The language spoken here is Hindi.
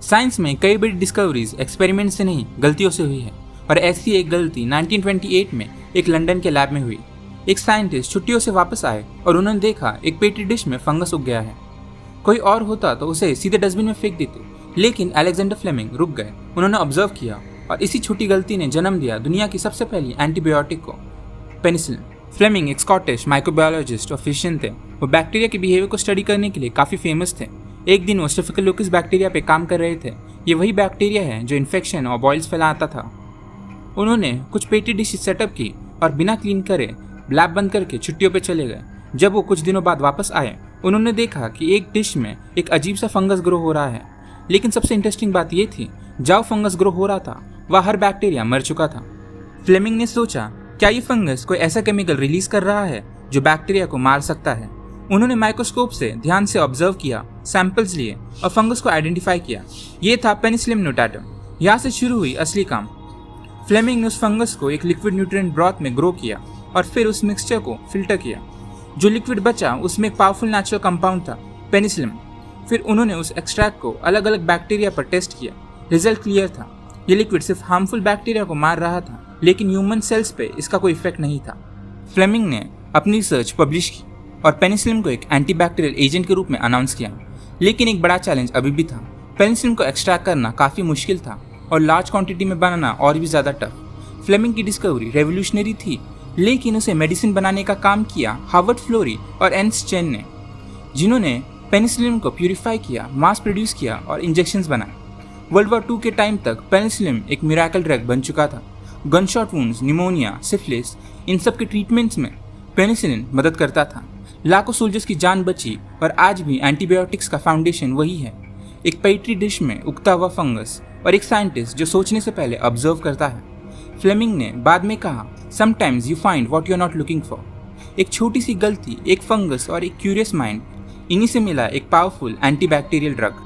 साइंस में कई बड़ी डिस्कवरीज एक्सपेरिमेंट से नहीं गलतियों से हुई है और ऐसी एक गलती 1928 में एक लंदन के लैब में हुई। एक साइंटिस्ट छुट्टियों से वापस आए और उन्होंने देखा एक पेट्री डिश में फंगस उग गया है। कोई और होता तो उसे सीधे डस्टबिन में फेंक देते, लेकिन अलेक्जेंडर फ्लेमिंग रुक गए। उन्होंने ऑब्जर्व किया और इसी छोटी गलती ने जन्म दिया दुनिया की सबसे पहली एंटीबायोटिक को, पेनिसिलिन। फ्लेमिंग एक स्कॉटिश माइक्रोबायोलॉजिस्ट और फिजिशियन थे। वो बैक्टीरिया के बिहेवियर को स्टडी करने के लिए काफ़ी फेमस थे। एक दिन वो स्टेफिलोकोकस बैक्टीरिया पे काम कर रहे थे। ये वही बैक्टीरिया है जो इन्फेक्शन और बॉयल्स फैलाता था। उन्होंने कुछ पेट्री डिश सेटअप की और बिना क्लीन करे लैब बंद करके छुट्टियों पे चले गए। जब वो कुछ दिनों बाद वापस आए, उन्होंने देखा कि एक डिश में एक अजीब सा फंगस ग्रो हो रहा है। लेकिन सबसे इंटरेस्टिंग बात ये थी, जहाँ फंगस ग्रो हो रहा था वह हर बैक्टीरिया मर चुका था। फ्लेमिंग ने सोचा, क्या ये फंगस कोई ऐसा केमिकल रिलीज कर रहा है जो बैक्टीरिया को मार सकता है। उन्होंने माइक्रोस्कोप से ध्यान से ऑब्जर्व किया, सैंपल्स लिए और फंगस को आइडेंटिफाई किया। ये था पेनिसिलियम नोटाटम। यहाँ से शुरू हुई असली काम। फ्लेमिंग ने उस फंगस को एक लिक्विड न्यूट्रिएंट ब्रॉथ में ग्रो किया और फिर उस मिक्सचर को फिल्टर किया। जो लिक्विड बचा उसमें एक पावरफुल नेचुरल कंपाउंड था, पेनिसिलिन। फिर उन्होंने उस एक्सट्रैक्ट को अलग अलग बैक्टीरिया पर टेस्ट किया। रिजल्ट क्लियर था, ये लिक्विड सिर्फ हार्मफुल बैक्टीरिया को मार रहा था, लेकिन ह्यूमन सेल्स पे इसका कोई इफेक्ट नहीं था। फ्लेमिंग ने अपनी रिसर्च पब्लिश की और पेनिसिलिन को एक एंटीबैक्टीरियल एजेंट के रूप में अनाउंस किया। लेकिन एक बड़ा चैलेंज अभी भी था। पेनिसिलिन को एक्सट्रैक्ट करना काफ़ी मुश्किल था और लार्ज क्वांटिटी में बनाना और भी ज़्यादा टफ। फ्लेमिंग की डिस्कवरी रेवोल्यूशनरी थी, लेकिन उसे मेडिसिन बनाने का काम किया हार्वर्ड फ्लोरी और एर्नस्ट चेन ने, जिन्होंने पेनिसिलिन को प्यूरिफाई किया, मास प्रोड्यूस किया और इंजेक्शंस बनाए। वर्ल्ड वॉर 2 के टाइम तक पेनिसिलिन एक मिरेकल ड्रग बन चुका था। गनशॉट वुंड्स, निमोनिया, सिफिलिस, इन सब के ट्रीटमेंट्स में पेनिसिलिन मदद करता था। लाखों सोल्जर्स की जान बची और आज भी एंटीबायोटिक्स का फाउंडेशन वही है, एक पेट्री डिश में उगता हुआ फंगस और एक साइंटिस्ट जो सोचने से पहले ऑब्जर्व करता है। फ्लेमिंग ने बाद में कहा, sometimes you find what you are not looking for. एक छोटी सी गलती, एक फंगस और एक क्यूरियस माइंड, इन्हीं से मिला एक पावरफुल एंटीबैक्टीरियल ड्रग।